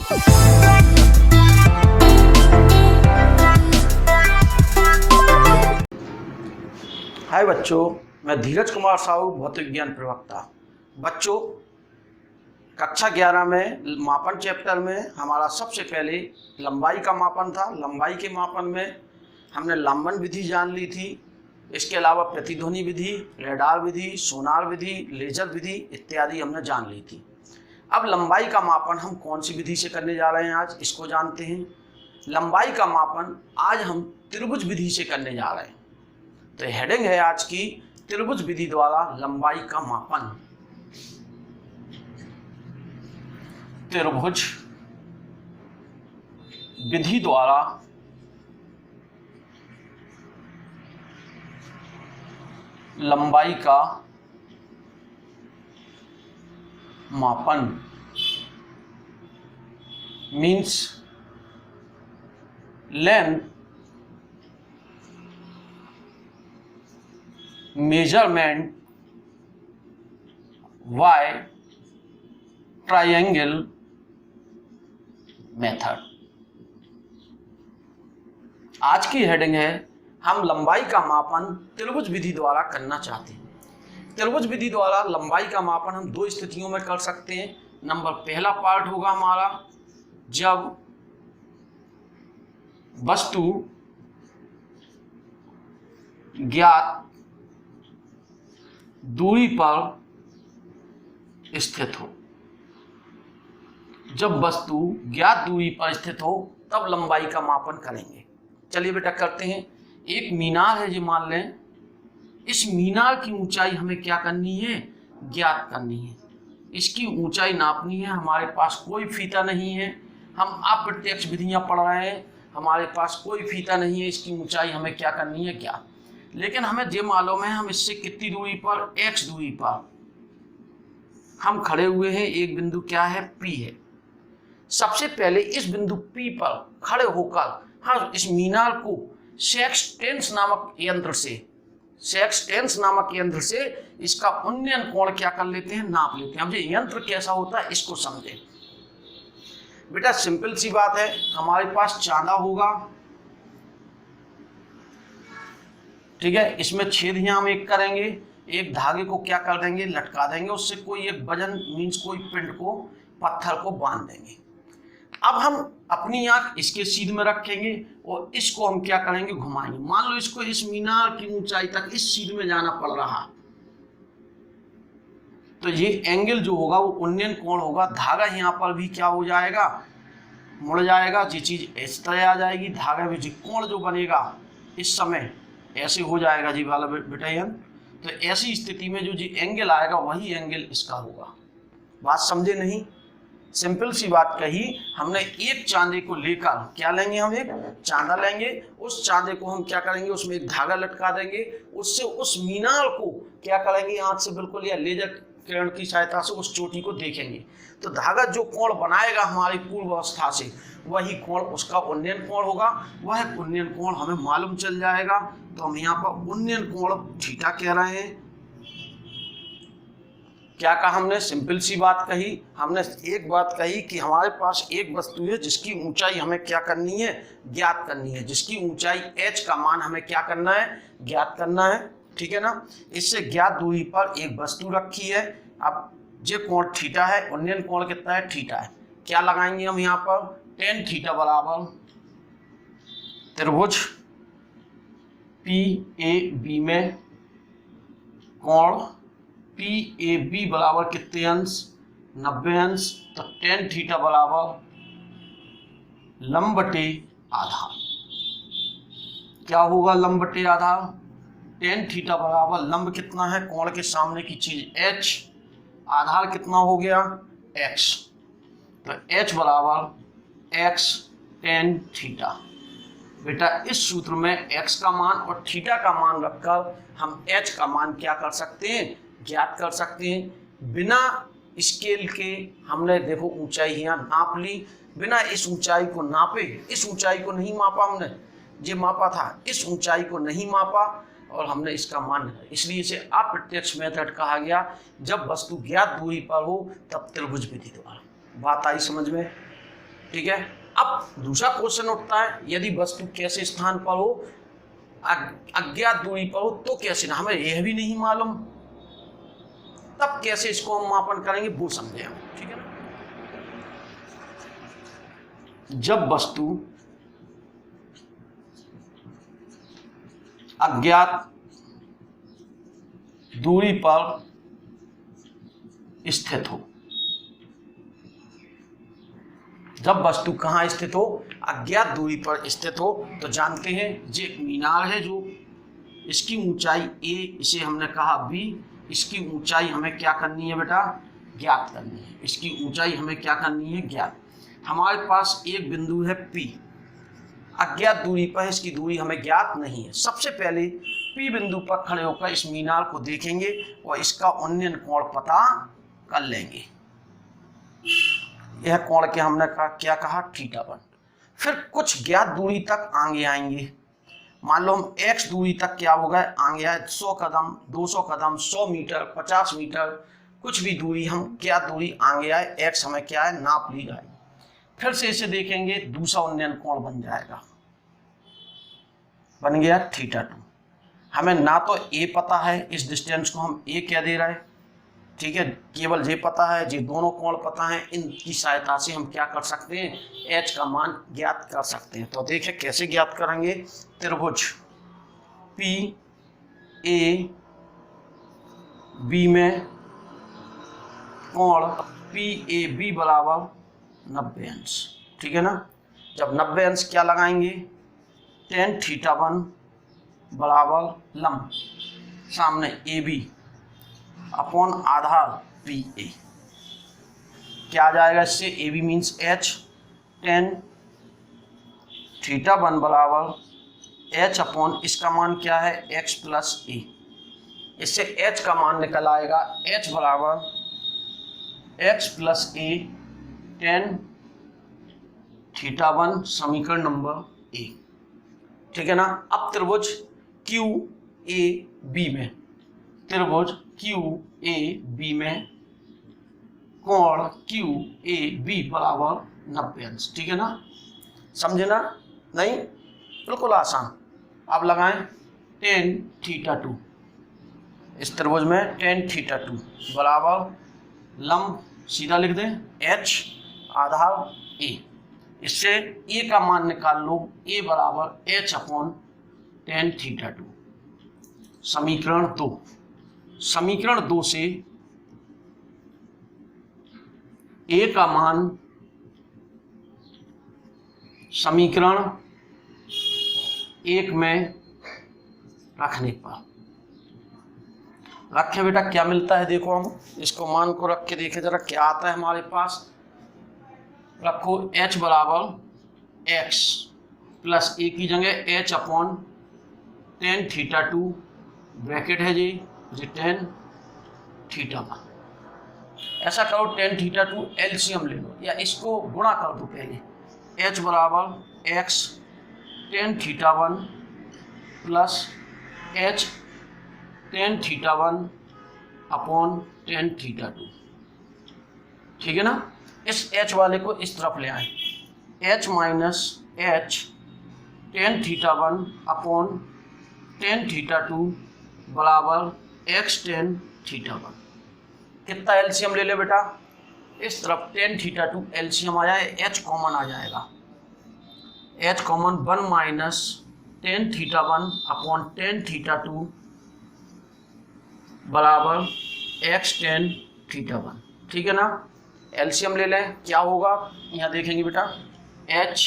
हाय बच्चों, मैं धीरज कुमार साहू, भौतिक विज्ञान प्रवक्ता। बच्चों, कक्षा 11 में मापन चैप्टर में हमारा सबसे पहले लंबाई का मापन था। लंबाई के मापन में हमने लंबन विधि जान ली थी। इसके अलावा प्रतिध्वनि विधि, रेडार विधि, सोनार विधि, लेजर विधि इत्यादि हमने जान ली थी। अब लंबाई का मापन हम कौन सी विधि से करने जा रहे हैं, आज इसको जानते हैं। लंबाई का मापन आज हम त्रिभुज विधि से करने जा रहे हैं। तो हेडिंग है आज की, त्रिभुज विधि द्वारा लंबाई का मापन। त्रिभुज विधि द्वारा लंबाई का मापन means length measurement by triangle method. आज की हेडिंग है, हम लंबाई का मापन त्रिभुज विधि द्वारा करना चाहते हैं। त्रिभुज विधि द्वारा लंबाई का मापन हम दो स्थितियों में कर सकते हैं। नंबर पहला पार्ट होगा हमारा जब वस्तु ज्ञात दूरी पर स्थित हो। जब वस्तु ज्ञात दूरी पर स्थित हो तब लंबाई का मापन करेंगे। चलिए बेटा करते हैं। एक मीनार है जी, मान लें। इस मीनार की ऊंचाई हमें क्या करनी है, ज्ञात करनी है। इसकी ऊंचाई नापनी है। हमारे पास कोई फीता नहीं है, हम अप्रत्यक्ष विधियां पढ़ रहे हैं, हमारे पास कोई फीता नहीं है। इसकी ऊंचाई हमें क्या करनी है, ज्ञात। लेकिन हमें ये मालूम है हम इससे कितनी दूरी पर, x दूरी पर हम खड़े हुए हैं। एक बिंदु क्या है, P है। सबसे पहले इस बिंदु P पर खड़े होकर हम इस मीनार को सेक्सटेंस नामक यंत्र से इसका उन्नयन कोण क्या कर लेते हैं, नाप लेते हैं। अब ये यंत्र कैसा होता है इसको समझें। बेटा सिंपल सी बात है, हमारे पास चांदा होगा, ठीक है। इसमें छेद यहाँ हम एक करेंगे, एक धागे को क्या कर देंगे, लटका देंगे। उससे कोई एक वजन मीन्स कोई पिंड को, पत्थर को बांध देंगे। अब हम अपनी आंख इसके सीध में रखेंगे और इसको हम क्या करेंगे, घुमाएंगे। मान लो इसको इस मीनार की ऊंचाई तक इस सीध में जाना पड़ रहा, तो ये एंगल जो होगा वो उन्नयन कोण होगा। धागा यहाँ पर भी क्या हो जाएगा, मुड़ जाएगा। ये चीज इस तरह आ जाएगी, धागा भी जी कोण जो बनेगा इस समय ऐसे हो जाएगा जी वाला बेटा। तो ऐसी स्थिति में जो जी एंगल आएगा वही एंगल इसका होगा। बात समझे नहीं? सिंपल सी बात कही हमने। एक चांदे को लेकर क्या लेंगे, हम एक चांदा लेंगे। उस चांदे को हम क्या करेंगे, उसमें एक धागा लटका देंगे। उससे उस मीनार को क्या करेंगे, आंख से बिल्कुल या लेजर किरण की सहायता से उस चोटी को देखेंगे। तो धागा जो कोण बनाएगा हमारी पूर्व अवस्था से, वही कोण उसका उन्नयन कोण होगा। वह उन्नयन कोण हमें मालूम चल जाएगा। तो हम यहाँ पर उन्नयन कोण थीटा कह रहे हैं। क्या कहा हमने, सिंपल सी बात कही। हमने एक बात कही कि हमारे पास एक वस्तु है जिसकी ऊंचाई हमें क्या करनी है, ज्ञात करनी है। जिसकी ऊंचाई h का मान हमें क्या करना है, ज्ञात करना है, ठीक है ना। इससे ज्ञात दूरी पर एक वस्तु रखी है। अब ये कोण थीटा है, उन्नयन कोण कितना है, थीटा है। क्या लगाएंगे हम यहाँ पर, tan थीटा बराबर त्रिभुज PAB में कोण PAB बराबर कितने अंश, 90 अंश। तो tan थीटा बराबर लंब बटे आधार। क्या होगा, लंब बटे आधार। tan थीटा बराबर लंब कितना है, कोण के सामने की चीज h, आधार कितना हो गया, x। तो h बराबर x tan थीटा। बेटा इस सूत्र में x का मान और थीटा का मान रखकर हम h का मान क्या कर सकते हैं, ज्ञात कर सकते हैं। बिना स्केल के हमने देखो ऊंचाई यहाँ नाप ली। बिना इस ऊंचाई को नापे, इस ऊंचाई को नहीं मापा हमने, ये मापा था, इस ऊंचाई को नहीं मापा और हमने इसका मान, इसलिए इसे अप्रत्यक्ष मेथड कहा गया। जब वस्तु ज्ञात दूरी पर हो तब त्रिभुज विधि द्वारा। बात आई समझ में? ठीक है। अब दूसरा क्वेश्चन उठता है, यदि वस्तु कैसे स्थान पर हो, अज्ञात दूरी पर हो तो कैसे, ना हमें यह भी नहीं मालूम, तब कैसे इसको हम मापन करेंगे वो समझे हम, ठीक है ना। जब वस्तु अज्ञात दूरी पर स्थित हो, जब वस्तु कहाँ स्थित हो, अज्ञात दूरी पर स्थित हो, तो जानते हैं ये एक मीनार है जो इसकी ऊंचाई a, इसे हमने कहा b, इसकी ऊंचाई हमें क्या करनी है बेटा, ज्ञात करनी है। इसकी ऊंचाई हमें क्या करनी है, ज्ञात। हमारे पास एक बिंदु है P, अज्ञात दूरी पर, इसकी दूरी हमें ज्ञात नहीं है। सबसे पहले P बिंदु पर खड़े होकर इस मीनार को देखेंगे और इसका उन्नयन कोण पता कर लेंगे। यह कोण के हमने क्या कहा, θ1। फिर कुछ ज्ञात दूरी तक आगे आएंगे, मान लो हम x दूरी तक क्या होगा, आगे आए 100 कदम, 200 कदम, 100 मीटर, 50 मीटर, कुछ भी दूरी हम ज्ञात दूरी आगे आए, x हमें क्या है, नाप ली जाएगी। फिर से इसे देखेंगे, दूसरा उन्नयन कोण बन जाएगा, बन गया θ2। हमें ना तो a पता है, इस डिस्टेंस को हम a क्या दे रहे हैं, ठीक है, केवल ये पता है, ये दोनों कोण पता है, इनकी सहायता से हम क्या कर सकते हैं, h का मान ज्ञात कर सकते हैं। तो देखिए कैसे ज्ञात करेंगे, त्रिभुज P A B में कोण P A B बराबर 90 अंश, ठीक है ना। जब 90 अंश क्या लगाएंगे, tan θ1 बराबर लंब सामने AB अपॉन आधार PA, क्या आ जाएगा इससे, AB मीन्स H, tan θ1 बराबर H अपॉन इसका मान क्या है, x प्लस A। इससे H का मान निकल आएगा, H बराबर x प्लस A tan θ1, समीकरण नंबर 1, ठीक है ना। अब त्रिभुज QAB में, त्रिभुज QAB में कोण QAB बराबर 90 अंश, ठीक है ना, समझे ना, नहीं, बिल्कुल आसान। अब लगाएं tan θ2, इस त्रिभुज में tan θ2 बराबर लंब सीधा लिख दें H आधार A, इससे A का मान निकाल लो, A बराबर H अपॉन tan θ2। समीकरण 2, समीकरण 2 से A का मान समीकरण 1 में रखने पर, रखे बेटा क्या मिलता है, देखो हम इसको मान को रख के देखे जरा क्या आता है हमारे पास। रखो H बराबर x प्लस A की जगह H अपॉन tan θ2, ब्रैकेट है जी tan θ1। ऐसा करो tan θ2 एलसीएम ले लो या इसको गुणा कर दो पहले, H बराबर x tan θ1 plus H tan θ1 upon tan θ2, ठीक है ना। इस H वाले को इस तरफ ले आए, H minus H tan θ1 upon tan θ2 बराबर x tan θ1। कितना एलसीएम ले ले बेटा, इस तरफ tan θ2 एलसीएम आया है, H कॉमन आ जाएगा, H common 1 minus tan θ1 upon tan θ2 बराबर x tan θ1, ठीक है ना। एलसीएम ले लें, क्या होगा यहाँ देखेंगे बेटा, H,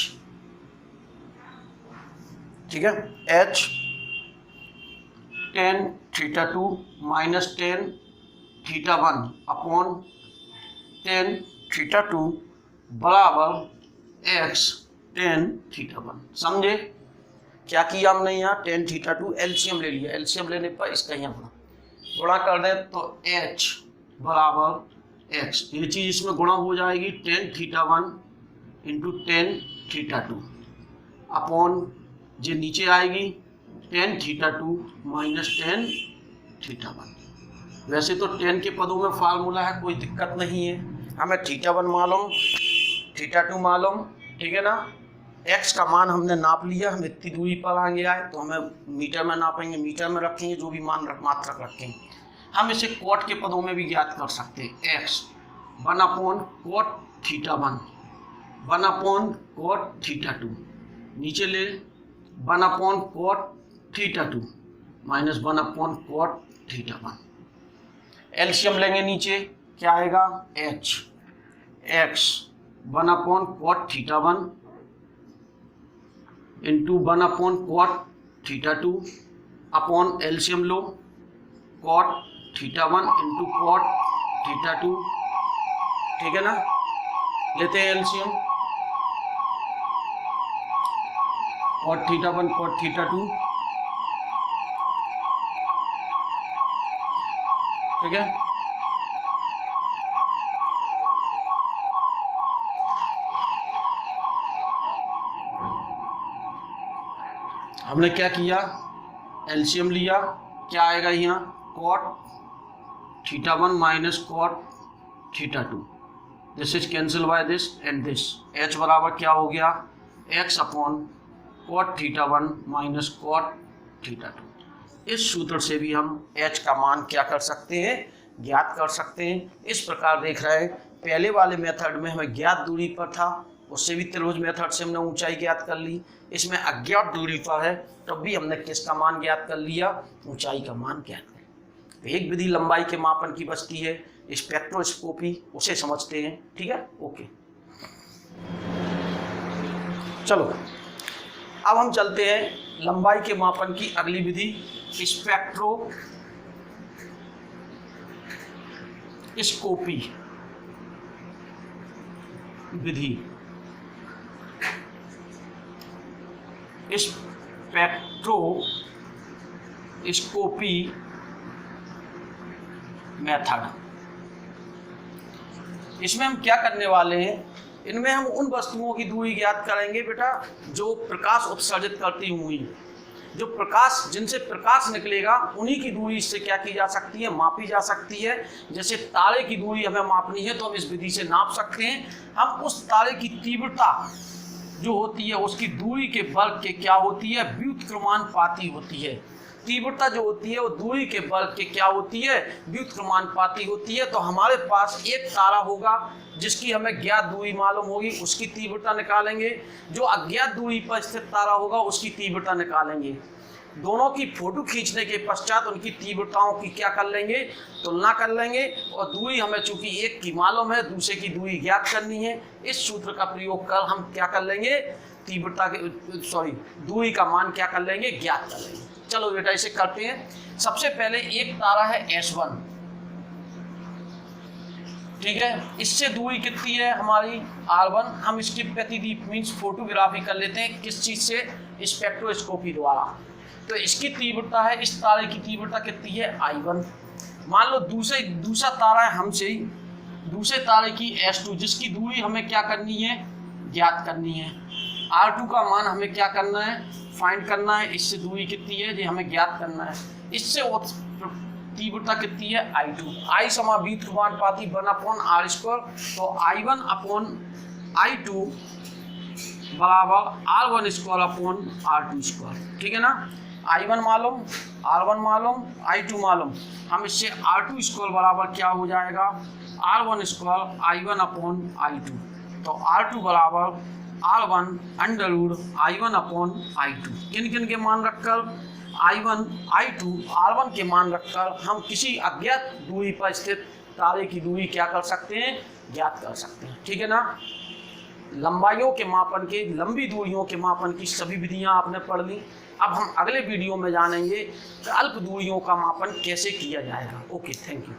ठीक है, H tan θ2 minus tan θ1 upon tan θ2 बराबर x tan θ1। समझे क्या किया हमने, यहाँ tan θ2 एलसीएम ले लिया, एलसीएम लेने पर इसका यहाँ गुणा कर दें तो H बराबर x, ये चीज इसमें गुणा हो जाएगी tan θ1 इंटू tan θ2 अपॉन जो नीचे आएगी tan θ2 माइनस tan θ1। वैसे तो tan के पदों में फार्मूला है, कोई दिक्कत नहीं है, हमें θ1 मालूम, θ2 मालूम, ठीक है ना। x का मान हमने नाप लिया, हम इतनी दूरी पर आगे आए तो हमें मीटर में नापेंगे, मीटर में रखेंगे, जो भी मान मात्रक रखेंगे। हम इसे कॉट के पदों में भी ज्ञात कर सकते हैं। x 1/cot θ1 1/cot θ2, नीचे ले 1/cot θ2 माइनस 1/cot θ1। एलसीएम लेंगे, नीचे क्या आएगा h x 1/cot θ1 into 1/cot θ2 upon LCM लो cot θ1 इंटू cot θ2, ठीक है ना। लेते हैं एलसीएम, cot θ1 cot θ2, ठीक है। हमने क्या किया, एलसीएम लिया, क्या आएगा यहाँ cot θ1 minus cot θ2, this is cancel by this and this. h बराबर क्या हो गया x upon cot θ1 minus cot θ2। इस सूत्र से भी हम h का मान क्या कर सकते हैं, ज्ञात कर सकते हैं। इस प्रकार देख रहे हैं, पहले वाले मेथड में हमें ज्ञात दूरी पर था, उससे भी त्रिभुज मेथड से हमने ऊंचाई ज्ञात कर ली। इसमें अज्ञात दूरी पर है, तब भी हमने किसका मान ज्ञात कर लिया, ऊंचाई का मान ज्ञात कर लिया। तो एक विधि लंबाई के मापन की बचती है, स्पेक्ट्रोस्कोपी, उसे समझते हैं, ठीक है। ओके, चलो अब हम चलते हैं लंबाई के मापन की अगली विधि, स्पेक्ट्रोस्कोपी विधि। Spectroscopy method. इसमें हम क्या करने वाले हैं, इनमें हम उन वस्तुओं की दूरी ज्ञात करेंगे बेटा जो प्रकाश उत्सर्जित करती हुई, जो प्रकाश, जिनसे प्रकाश निकलेगा, उन्हीं की दूरी इससे क्या की जा सकती है, मापी जा सकती है। जैसे तारे की दूरी हमें मापनी है तो हम इस विधि से नाप सकते हैं। हम उस तारे की तीव्रता जो होती है उसकी दूरी के वर्ग के क्या होती है, व्युत्क्रमानुपाती होती है। तीव्रता जो होती है वो दूरी के वर्ग के क्या होती है, व्युत्क्रमानुपाती होती है। तो हमारे पास एक तारा होगा जिसकी हमें ज्ञात दूरी मालूम होगी, उसकी तीव्रता निकालेंगे। जो अज्ञात दूरी पर स्थित तारा होगा उसकी तीव्रता निकालेंगे। दोनों की फोटो खींचने के पश्चात उनकी तीव्रताओं की क्या कर लेंगे, तुलना कर लेंगे। और दूरी हमें चूंकि एक की मालूम है, दूसरे की दूरी ज्ञात करनी है। इस सूत्र का प्रयोग कर हम क्या कर लेंगे, तीव्रता के दूरी का मान क्या कर लेंगे, ज्ञात कर लेंगे। चलो बेटा इसे करते हैं। सबसे पहले एक तारा है S1, ठीक है, इससे दूरी कितनी है हमारी R1। हम इसकी प्रतिदीप मीन्स फोटोग्राफी कर लेते हैं, किस चीज से, स्पेक्ट्रोस्कोपी द्वारा। तो इसकी तीव्रता है, इस तारे की तीव्रता कितनी है, I1। मान लो दूसरा तारा है हमसे ही, दूसरे तारे की S2, जिसकी दूरी हमें क्या करनी है, ज्ञात करनी है। R2 का मान हमें क्या करना है, फाइंड करना है। इससे दूरी कितनी है ये हमें ज्ञात करना है। इससे तीव्रता कितनी है, I2। I व्युत्क्रमानुपाती 1/r², तो I1 अपॉन I2 बराबर R1² ठीक है ना। I1 मालूम, R1 मालूम, I2 मालूम। हम इससे R2² बराबर क्या हो जाएगा, R1² I1 अपॉन I2। तो R2 बराबर R1 under root I1 upon I2। किन किन के मान रखकर, I1 I2 R1 के मान रखकर हम किसी अज्ञात दूरी पर स्थित तारे की दूरी क्या कर सकते हैं, ज्ञात कर सकते हैं, ठीक है ना। लंबाइयों के मापन के, लंबी दूरियों के मापन की सभी विधियां आपने पढ़ ली। अब हम अगले वीडियो में जानेंगे कि अल्प दूरियों का मापन कैसे किया जाएगा। Okay, thank you.